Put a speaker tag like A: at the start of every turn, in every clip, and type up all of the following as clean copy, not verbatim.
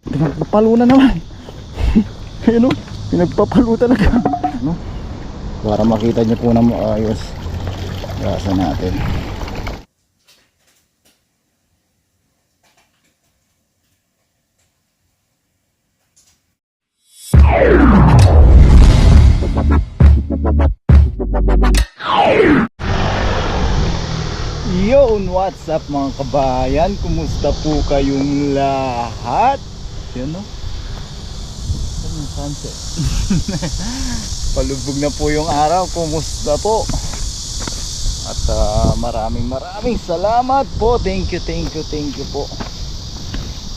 A: Pinagpapalo na naman. Ayun o, pinagpapalo talaga. Ano? Para makita nyo po na maayos. Gasa natin. Yun, what's up mga kabayan? Kumusta po kayong lahat? Yan no? Yung sunset. Palubog na po yung araw. Kumusta po? At maraming salamat po. Thank you po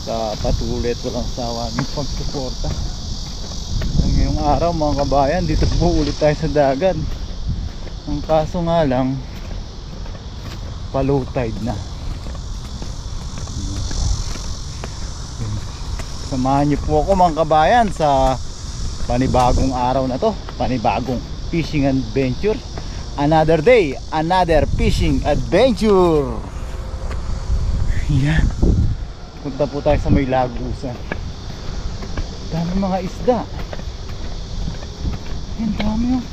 A: sa patuloy at walang sawa ng pagsuporta. Ngayong araw mga kabayan, dito po ulit tayo sa dagat. Ang kaso nga lang, pa-low tide na. Samahan niyo po ako mga kabayan sa panibagong araw na to, panibagong fishing adventure. Another day, another fishing adventure. Yan. Punta po tayo sa may lagusan. Dami mga isda. Yan, dami oh.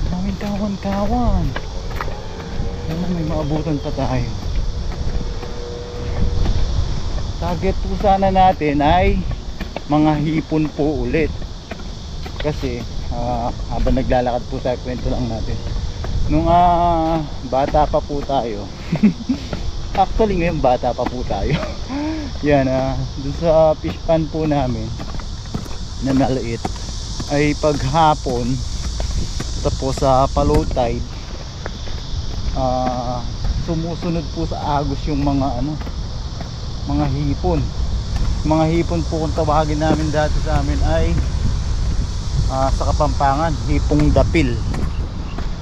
A: Daming kawan-kawan. Sana may maabutan pa tayo. Target po sana natin ay mga hipon po ulit. Kasi habang naglalakad po tayo, kwento lang natin. Nung bata pa po tayo. Actually ngayon bata pa po tayo. Yan, dun sa fish pan po namin na maliit ay paghapon, tapos sa pa-low tide, sumusunod po sa agos yung mga mga hipon. Mga hipon po kung tawagin namin dati sa amin ay sa Kapampangan, hipong dapil.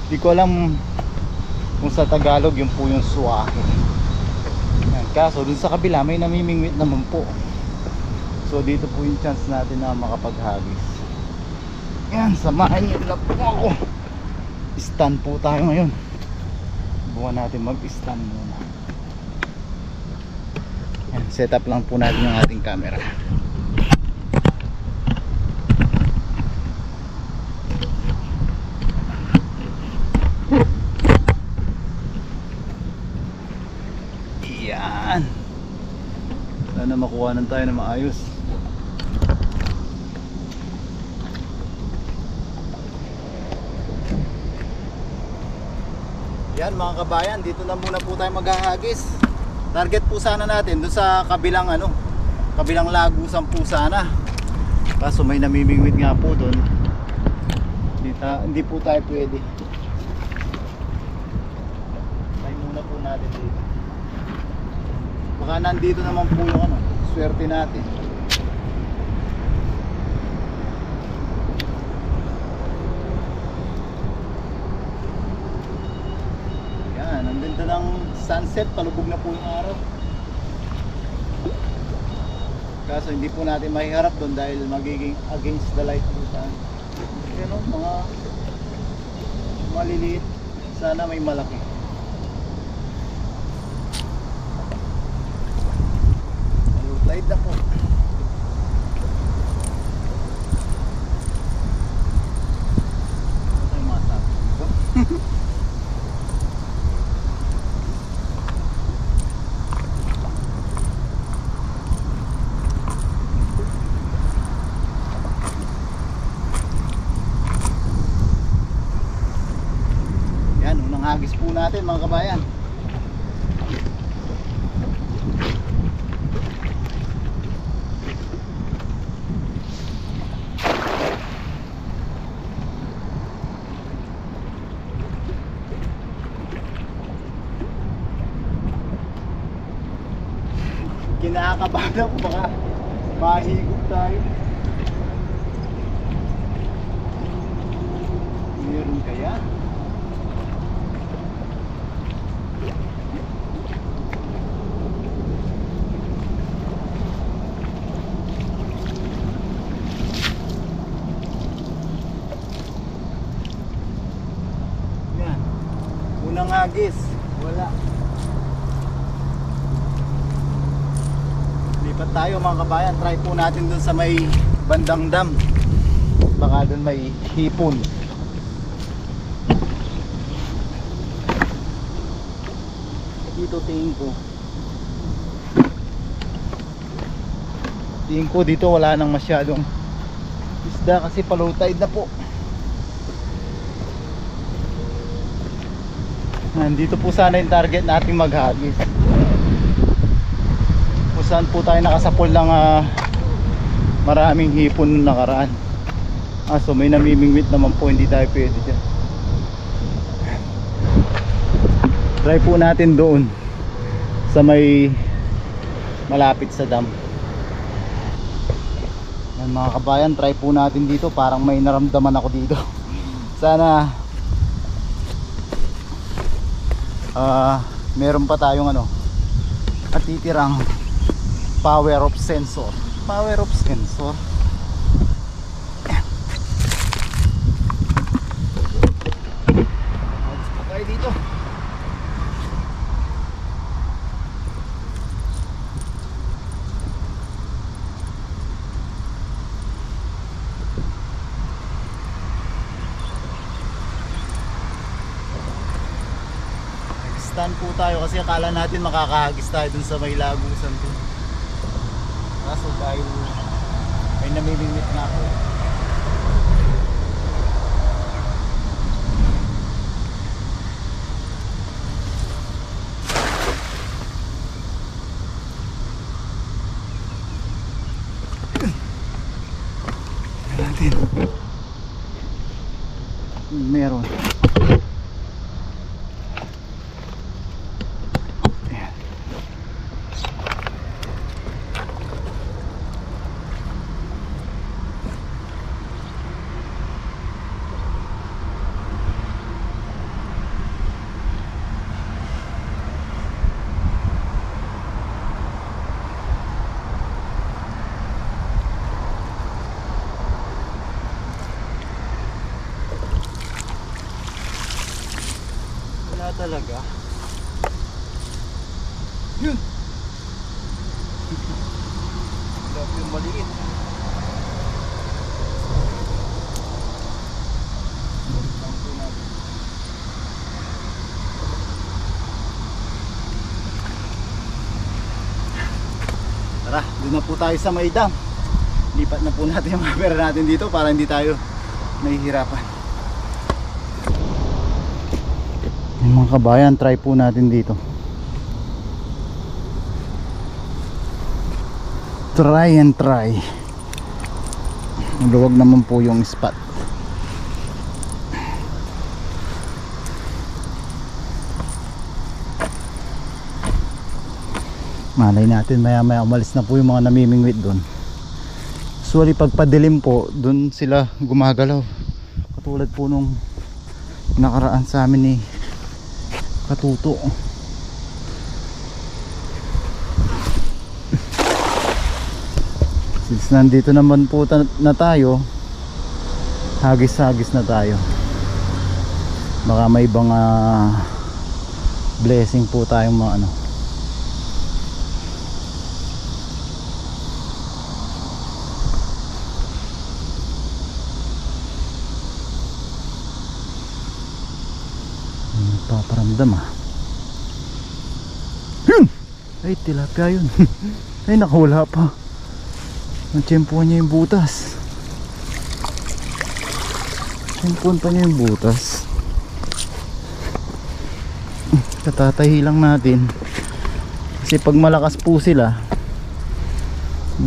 A: Di ko alam kung sa Tagalog yun po yung suwahe. Kaso dun sa kabila may namimingwit naman po. So dito po yung chance natin na makapaghagis. Yan, samahan nyo lang po ako. Stand po tayo ngayon. Buwan natin mag-stand muna. Yan, set up lang po natin yung ating camera. Yan. Sana makuha na tayo na maayos. Yan mga kabayan, dito na muna po tayo maghahagis. Target po sana natin doon sa kabilang kabilang lagusan po sana. Kaso may namimingwit nga po doon. Hindi po tayo pwede. Tayo muna po natin dito. Baka nandito naman po yung swerte natin. Ang ganda ng sunset, palubog na po yung araw. Kaso hindi po natin mahiharap doon dahil magiging against the light po tayo. Pero mga maliliit, sana may malaki. Low tide na po. Ito yung mga sabi dito. Hagis po natin mga kabayan. Kinakabahan ako, baka mahigop tayo. Meron kaya? Unang hagis, wala. Lipat tayo tayo mga kabayan. Try po natin dun sa may bandang dam. Baka dun may hipon. Dito tingin ko dito wala nang masyadong isda kasi pa-low tide na po. Nandito po sana yung target nating maghagis. Kung saan po tayo nakasapol ng maraming hipon nung nakaraan. So may namimingwit naman po, hindi tayo pwede dyan. Try po natin doon sa may malapit sa dam. Yan mga kabayan, try po natin dito. Parang may naramdaman ako dito. Sana meron pa tayong at titirang power of sensor. Power of sensor. Alis po tayo dito. Stand po tayo kasi akala natin makakahagis tayo dun sa may lagusan dun. Kaso dahil may namimingwit na ako. Natin. Meron. Talaga yun. Dapat yung maliit. Tara, doon na po tayo sa may dam. Lipat na po natin yung mga pera natin dito para hindi tayo nahihirapan. Mga kabayan, try po natin dito. Try and try. Luwag naman po yung spot. Malay natin maya maya umalis na po yung mga namimingwit doon. Usually pag padilim po, doon sila gumagalaw. Katulad po nung nakaraan sa amin ni Katuto. Since nandito naman po na tayo, hagis-hagis na tayo. Baka may ibang blessing po tayong mga paparamdam yun! Ay tilapia yun. Ay nakawala pa. Natsyempuhan niya yung butas. Natsyempuhan pa niya yung butas. Katatahi lang natin kasi pag malakas po sila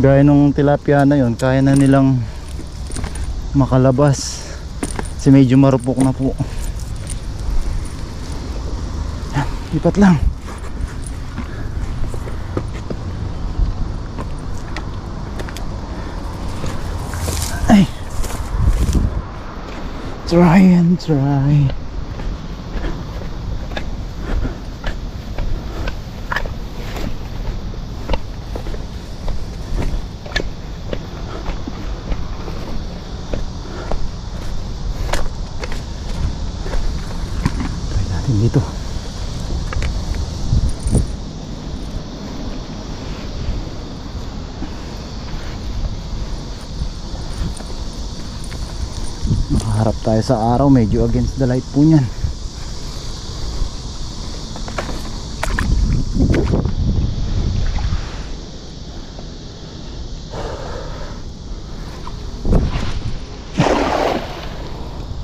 A: gaya nung tilapia na yun, kaya na nilang makalabas kasi medyo marupok na po. Lipat lang. Ay. Try and try. Try natin dito. Nakaharap tayo sa araw, medyo against the light po niyan.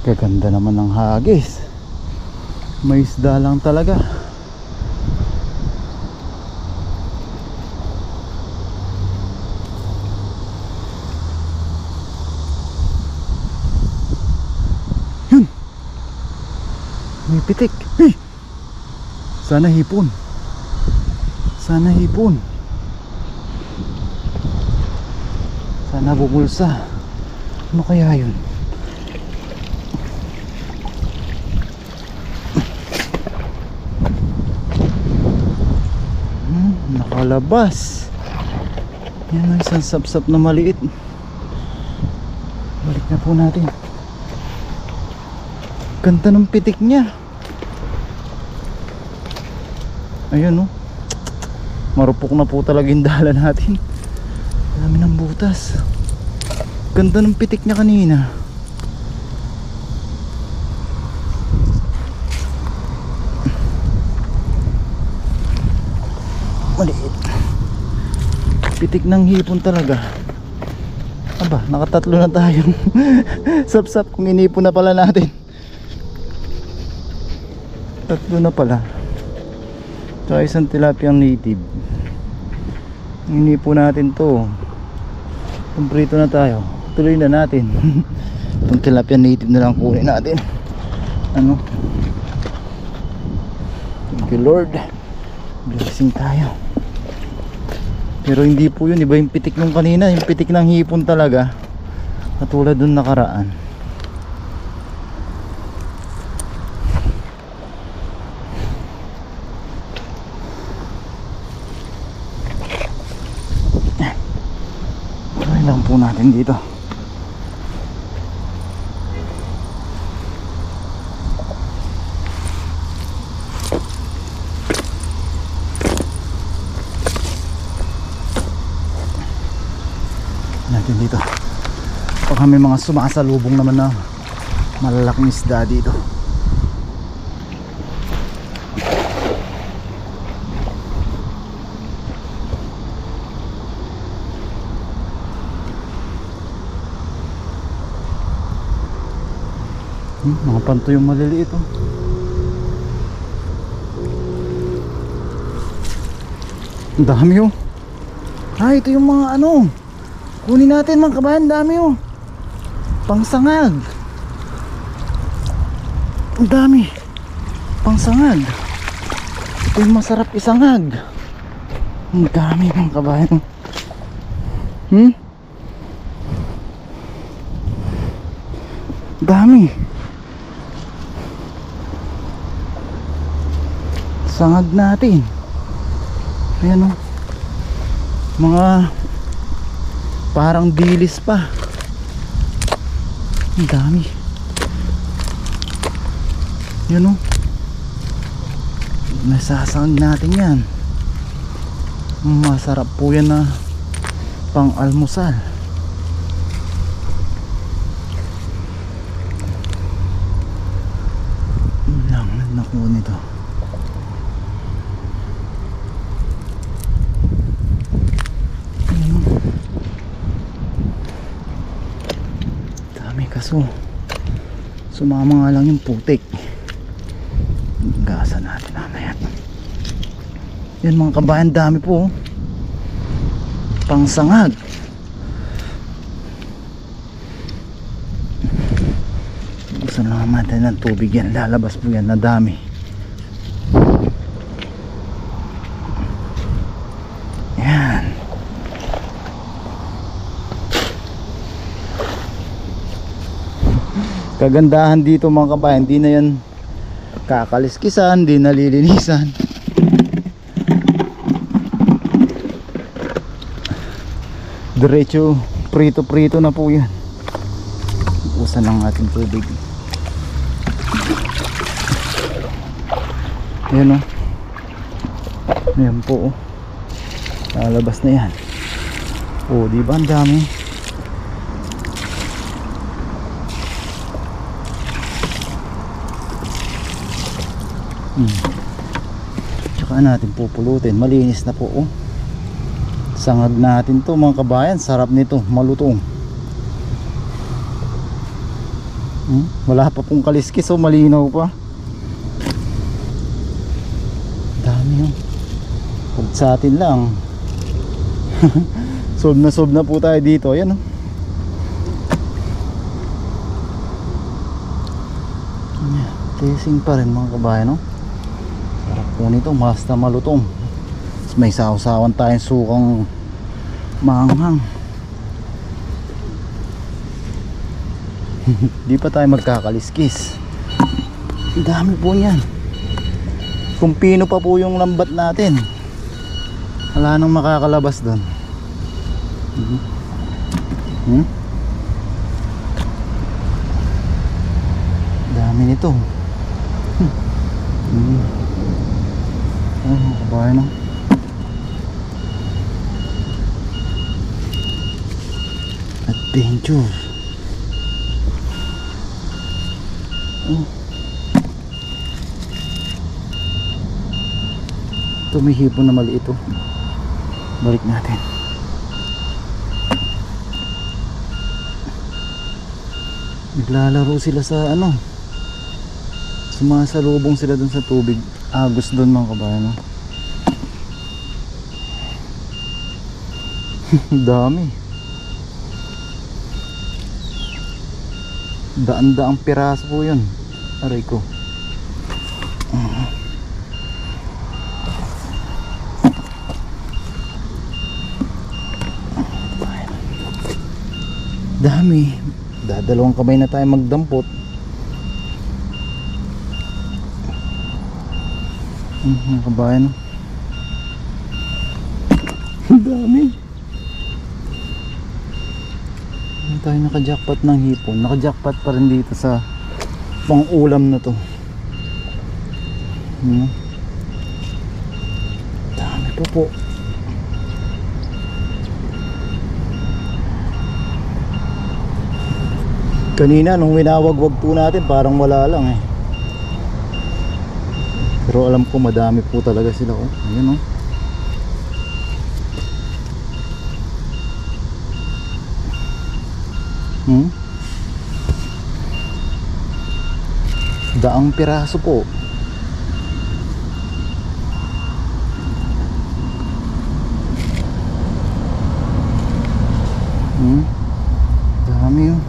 A: Kaganda naman ng hagis. May isda lang talaga. Yun, may pitik. Hey! Sana hipon. Sana hipon. Sana bubulsa. Ano kaya yun? Nakalabas. Yan ang isang sapsap na maliit. Balik na po natin. Ganda ng pitik niya. Ayun oh. Marupok na po talaga yung dala natin. Dami ng butas. Ganda ng pitik niya kanina. Maliit. Pitik ng hipon talaga. Aba, nakatatlo na tayong sapsap kung inipon na pala natin. Tatlo na pala. Tsaka isang tilapiyang native. Inipon natin to. Kumprito na tayo. Tuloy na natin. Itong tilapiyang native na lang kunin natin. Ano? Thank you Lord. Blessing tayo. Pero hindi po yun, iba yung pitik nung kanina, yung pitik ng hipon talaga. Katulad dun nakaraan. Try lang po natin dito. Natin dito. Pag may mga sumasalubong naman na malalaking isda dito. Mga panto yung maliliit oh. Ang dami oh. Ito yung mga ano. Kunin natin mga kabayan, dami oh. Pangsangag. Ang dami. Pangsangag. Ito yung masarap isangag. Ang dami mga kabayan. Dami. Sangag natin. Ayan oh. Mga parang dilis pa. Ang dami. Yun o. Nasasangag natin yan. Masarap po yan na pang almusal. Lang nakuha nito. Kaso sumama nga lang yung putik. Gasa natin mamaya. Yan mga kabayan, dami po pangsangag. Gusto naman natin ng tubig yan. Lalabas po yan na dami. Yan. Kagandahan dito mga kabayan, di na yan kakaliskisan, di nalilinisan. Diretso prito-prito na po yan. Usan lang ating tubig. Ayan o. Ayan po o. Lalabas na yan. O diba ang dami. Tsaka natin pupulutin, malinis na po. Oh, sangag natin to mga kabayan, sarap nito, malutong. Wala pa pong kaliskis, oh, malinaw pa. Dami yun. Pag sa atin lang solve na po tayo dito. Ayan, oh. Testing pa rin mga kabayan, oh. Sarap po nito, basta malutong. May sausawan tayong sukang maanghang. Di pa tayo magkakaliskis. Ang dami po niyan. Kung pino pa po yung lambat natin, wala nang makakalabas doon. Dami nito. Oh, kabayan, no? Adventure. Ito may hipon na maliit, oh. Balik natin. Naglalaro sila sa ano, sumasalubong sila dun sa tubig. Agos dun mga kabayan, no? Dami. Daan-daang piraso po yun. Aray ko. Dami. Dadalawang kamay na tayo magdampot. Kabayan. Dami. Hindi tayo naka-jackpot ng hipon. Naka-jackpot pa rin dito sa pang-ulam na to. Dami pa po. Kanina nung winawagwag po natin parang wala lang eh. Pero alam ko madami po talaga sila, oh. Ayun, oh. Daang piraso po. Dami, oh.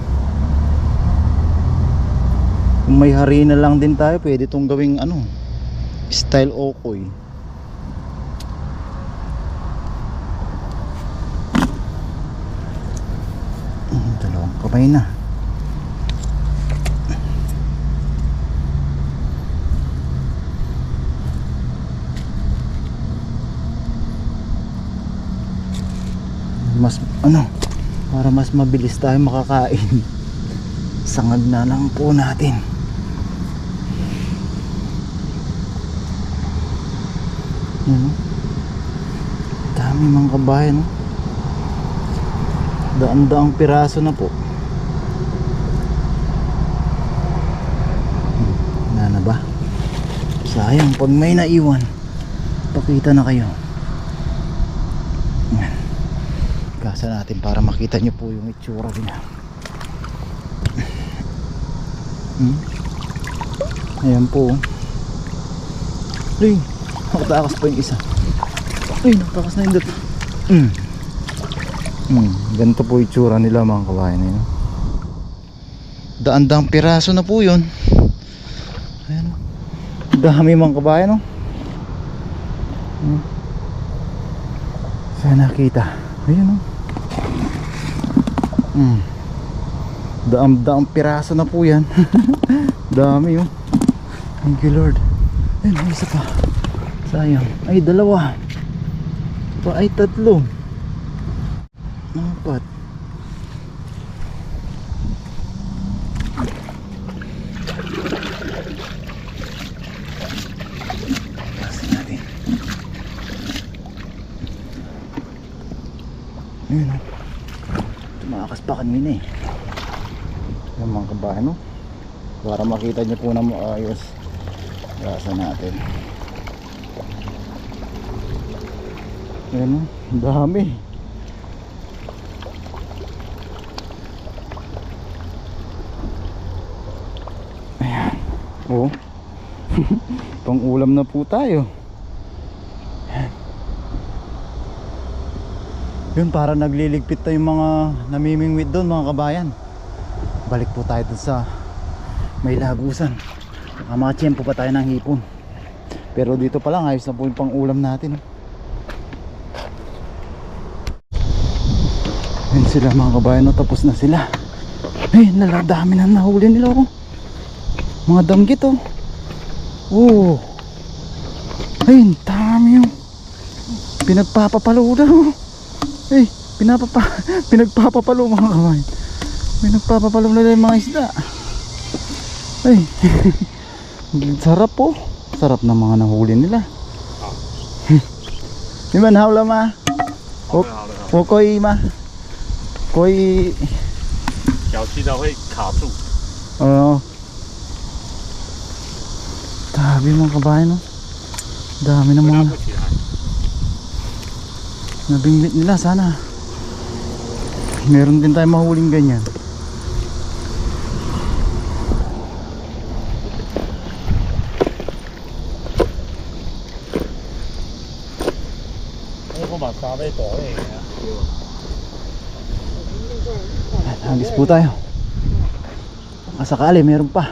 A: Kung may harina lang din tayo, pwede itong gawing ano, style okoy. Dalawang kamay na. Mas ano, para mas mabilis tayo makakain, sangag na lang po natin. Dami mga kabayan, no? Daan-daang piraso na po. Na ba? Sayang pag may naiwan. Pakita na kayo. Gasa natin para makita nyo po yung itsura niya. Ayan po. Ay, nakatakas pa yung isa. Ay, nakatakas na yung dati. Ganito po itsura nila mga kabayan, eh. Daan-daang piraso na po yun. Ayan. Dami mga kabayan, no? Sana nakita. Ayan, no? Daang piraso na po yan. Dami, oh. Thank you Lord. Ayun, may isa pa. Sayang. Ay, dalawa. Ay, tatlo. Apat. Pasin natin. Ayun, oh. Tumakas pa kanina eh. Yung mga kabahan, no? Para makita nyo po na maayos. Gasa natin. Ayan o, ang dami. Ayan. Oh. Pang ulam na po tayo. Ayan. Yun, para nagliligpit na yung mga namimingwit doon mga kabayan. Balik po tayo dun sa may lagusan. Makachempo pa tayo ng hipon. Pero dito pa lang ayos na po yung pang ulam natin. Yun sila mga kabayan, no? Tapos na sila. Ay, naladami na nahuli nila oh. Mga danggit oh. Oh. Ay, dami oh. Pinagpapapalo daw. Ay, pinagpapapalo mga kabayan. Pinagpapapalo nila yung mga isda. Ay. Sarap po. Sarap na mga nahuli nila. Di ba nahula ma? Kokoy ma. Koy.
B: 小气的会卡住。
A: Oo. Dami mga kabayan no. Dami ng mga nabingwit nila. Sana meron din tayo mahuling ganyan. Hagis po tayo. Sakali meron pa.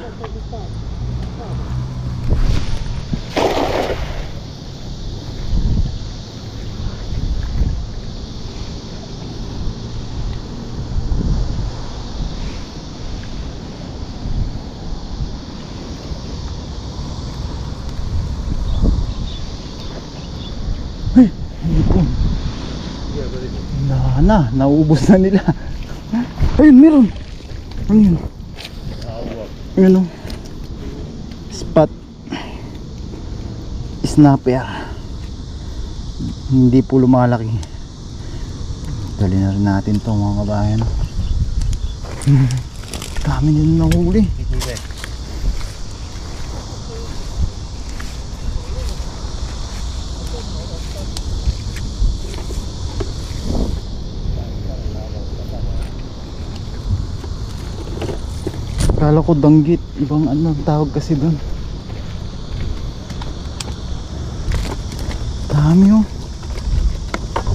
A: Hey, hipon. Nauubos na nila. Ayun, meron. Ano yun? Ayun o. Spot snapper. Hindi po lumalaki. Dali na rin natin to mga kabayan. Dami nila nahuli. Kala ko danggit, ibang ano tawag kasi doon. Dami oh.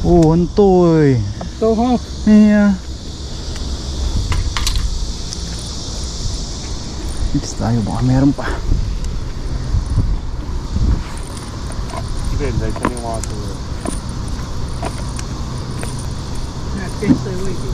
A: Oh, antoy.
B: Ito ha.
A: Yeah. Ips tayo, baka meron pa.
B: 这人在肯定挖出了。
C: 变色位置。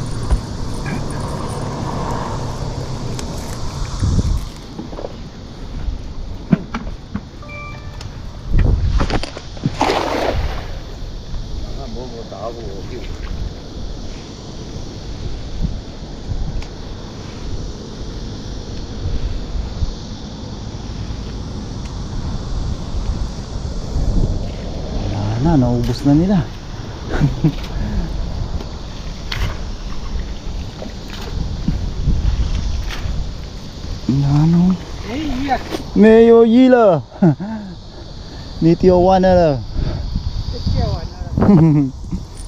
A: Naubos na nila. Ano? Mayo yila. Nitiawana na.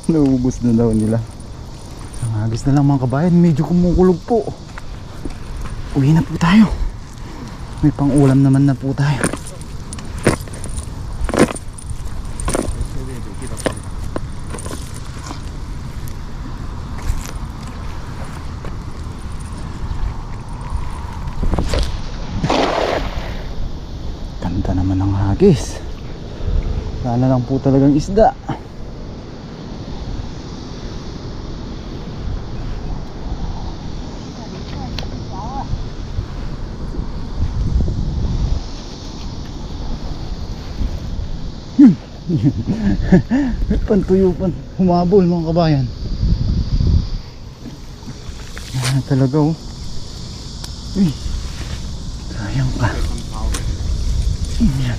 A: Naubos na daw nila. Agis na lang mga kabayan, medyo kumukulog po. Uwi na po tayo. May pang ulam naman na po tayo. Ganda naman ng hagis. Sana lang po talagang isda. Pantuyo pan humabol mga kabayan. Talaga oh. Uy, sayang ka. Yan.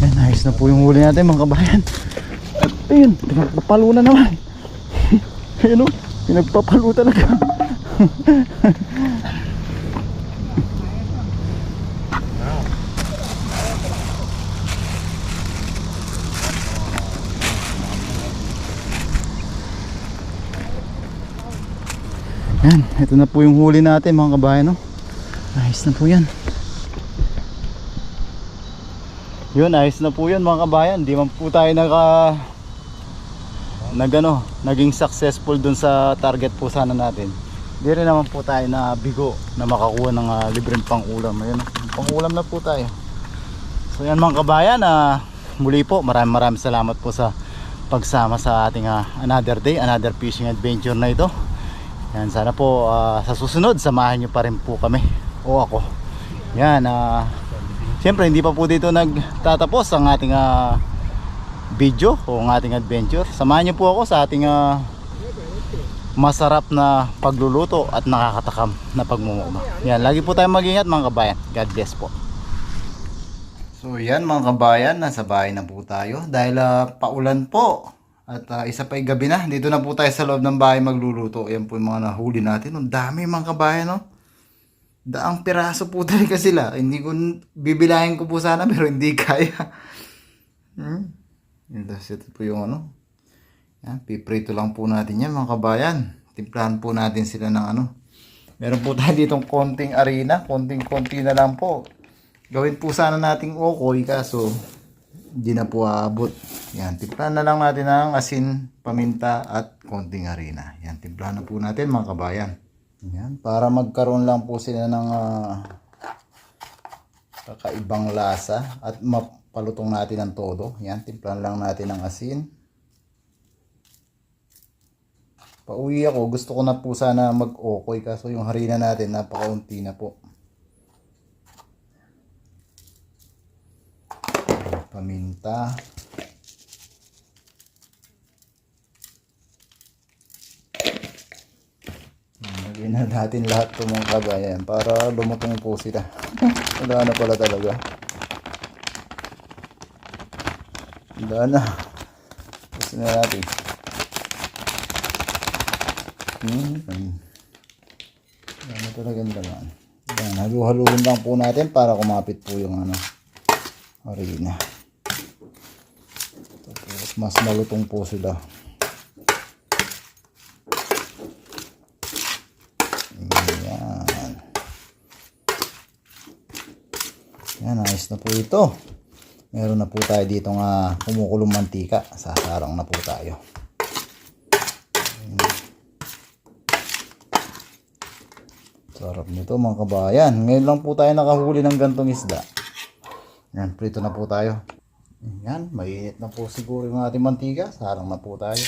A: Yan, ayos na po yung huli natin mga kabayan. At ayun, pinagpapalo na naman. Ayun oh, pinagpapalo talaga. Yan, ito na po yung huli natin mga kabayan, no? Ayos na po yan. Yun, ayos na po yun mga kabayan. Di man po tayo naging successful dun sa target po sana natin. Di rin naman po tayo na bigo na makakuha ng libreng pang-ulam. Ayun, pang-ulam na po tayo. So yan mga kabayan, muli po maraming salamat po sa pagsama sa ating another day, another fishing adventure na ito. Yan, sana po sa susunod samahan nyo pa rin po kami o ako. Yan, siyempre hindi pa po dito nagtatapos ang ating video o ang ating adventure. Samahan nyo po ako sa ating masarap na pagluluto at nakakatakam na pagmumukbang. Yan, lagi po tayong mag-ingat mga kabayan. God bless po. So yan mga kabayan, nasa bahay na po tayo dahil paulan po. At isa pa gabi na, dito na po tayo sa loob ng bahay magluluto. Ayan po yung mga nahuli natin. Ang dami mga kabayan, no? Daang piraso po talaga sila. Hindi ko, bibilahin ko po sana pero hindi kaya. Ito po yung ano. Yan, piprito lang po natin yan mga kabayan. Timplahan po natin sila ng ano. Meron po tayo ditong konting arena. Konting-konti na lang po. Gawin po sana nating okoy kaso hindi na po aabot. Yan, timplahan na lang natin ng asin, paminta at konting harina. Yan, timplahan na po natin mga kabayan. Yan, para magkaroon lang po sila ng kakaibang lasa at mapalutong natin ang todo. Yan, timplahan lang natin ng asin. Pauwi ako, gusto ko na po sana mag-okoy kaso yung harina natin napakaunti na po. Paminta. Lagyan na natin lahat ito mga kabayan para lumutong po sila. Wala na pala talaga. Wala na. Tapos na natin. Wala na talagang laman. Yan, halu-haluin lang po natin para kumapit po yung ano, harina. Tapos mas malutong po sila. Ayan. Yan, ayos na po ito. Meron na po tayo dito nga kumukulong mantika. Sasarang na po tayo. Sarap nito mga kabayan. Ngayon lang po tayo nakahuli ng gantong isda. Yan, prito na po tayo. Yan, mainit na po siguro yung ating mantika. Sarang na po tayo.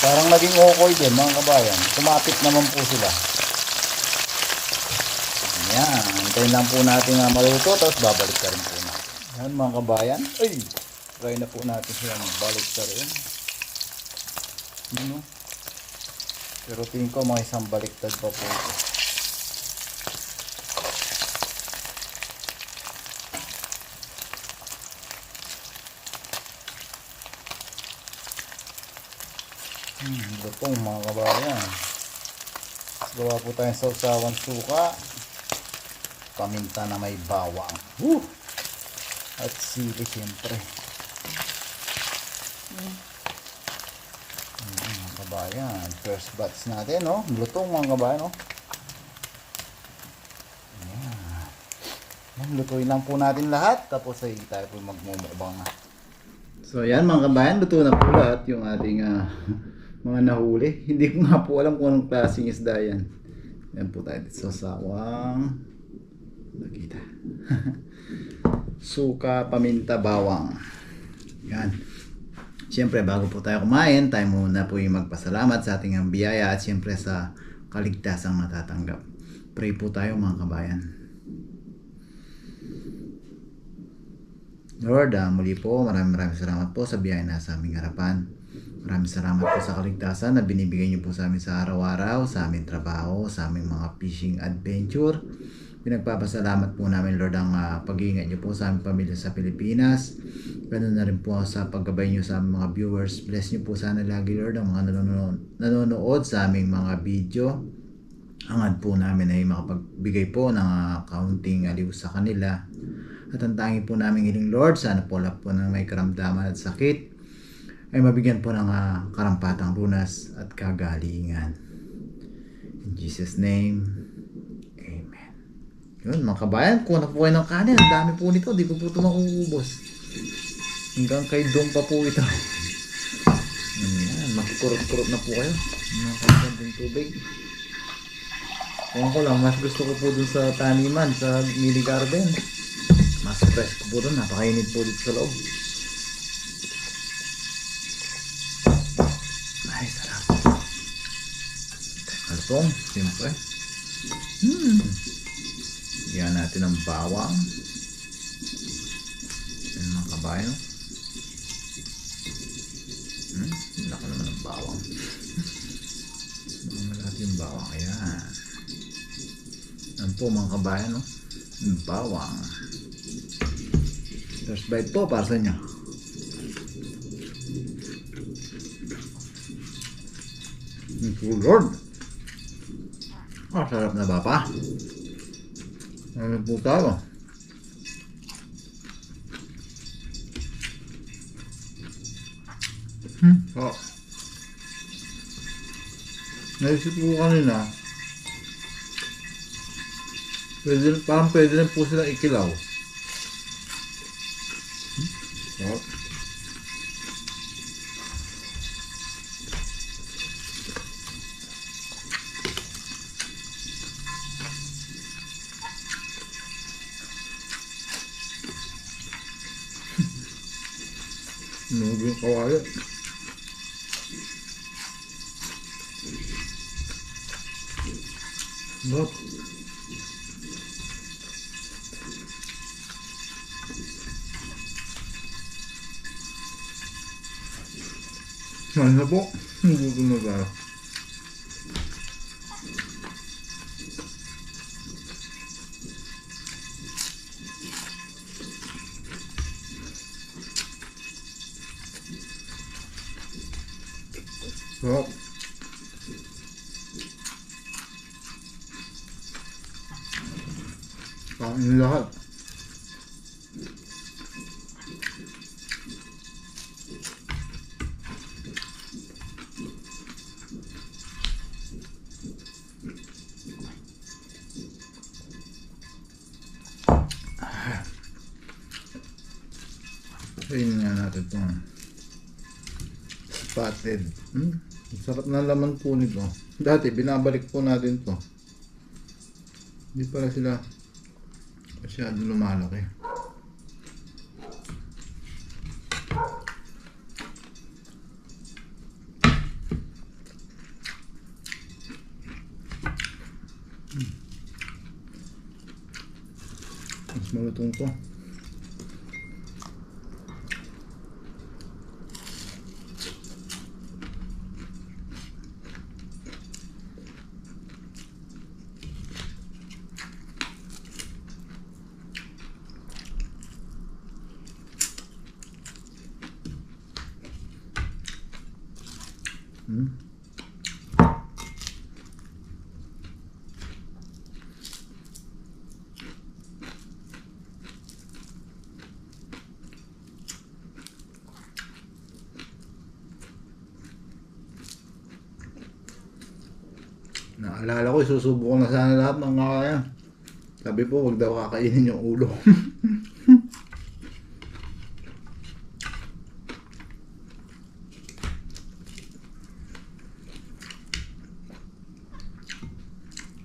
A: Parang naging okoy din mga kabayan. Kumapit naman po sila. Yan. Antayin lang po natin na maluto. Tapos babalik ka rin po na. Yan mga kabayan. Ay! Try na po natin sila magbalik ka rin. Ano? Pero tingin ko mga isang baliktad pa po ito. Lutong mga kabayan. Gawa po tayong sausawang suka, paminta na may bawang, at sili siyempre. Mga kabayan, first batch natin, no? Lutong mga kabayan, no? Ayan. Lutuin lang po natin lahat, tapos ay tayo po magmumukbang na. So yan mga kabayan, luto na po lahat yung ating mga nahuli. Hindi ko nga po alam kung anong klaseng isda yan. Yan po tayo dito sa sawang. Nakita. Suka, paminta, bawang. Yan. Siyempre bago po tayo kumain, tayo muna po yung magpasalamat sa ating biyaya at siyempre sa kaligtasang natatanggap. Pray po tayo mga kabayan. Lord, muli po maraming salamat po sa biyaya na sa aming harapan. Maraming salamat po sa kaligtasan na binibigay niyo po sa amin sa araw-araw, sa aming trabaho, sa aming mga fishing adventure.
D: Pinagpapasalamat po namin, Lord, ang pag-iingat niyo po sa aming pamilya sa Pilipinas. Ganun na rin po sa paggabay niyo sa aming mga viewers. Bless niyo po sana lagi, Lord, ang mga nanonood sa aming mga video. Hangad po namin ay makapagbigay po ng kaunting aliw sa kanila. At ang tangi po namin hiling, Lord, sana po lahat po ng may karamdaman at sakit ay mabigyan po ng karampatang lunas at kagalingan. In Jesus' name, Amen. Yun mga kabayan, kuha na po kayo ng kanin. Ang dami po nito, di ko po ito makuubos. Hanggang kay Dong pa po ito. Ayan, makikurot-kurot na po kayo. Mga ng tubig. Kung ko lang, mas gusto ko po dun sa taniman, sa mini garden. Mas fresh ko po dun, napakainit po dito sa loob. Ay, sarap. Kalpong, siyempre. Yan natin ang bawang. Yan mga kabayo. Laki naman ang bawang. Malaki yung bawang. Ayan. Yan po mga kabayan, no? Yung bawang. First bite po para sa inyo. Oh Lord! Sarap na ba pa? Ano po tayo? Oh. Naisip ko kanina, parang pwede rin po silang ikilaw. Oh. Nunog yung kawali. Sarap. Saan na po? Gutom na tayo. Sarap. Kain lahat. Kainin nga natin itong spotted. Sarap na laman po nito. Dati binabalik po natin to. Hindi pala sila masyado lumalaki. Mas malutong to. Naalala ko, isusubo ko na sana lahat ng kaya. Sabi po, wag daw kakainin yung ulo.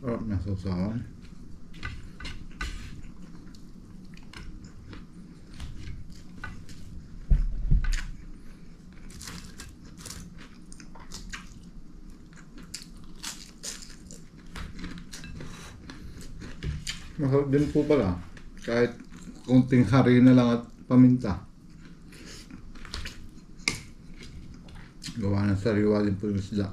D: Oh, nasusawan. Masarap din po pala. Kahit kunting harina lang at paminta. Gawa ng sariwa din po yung isda.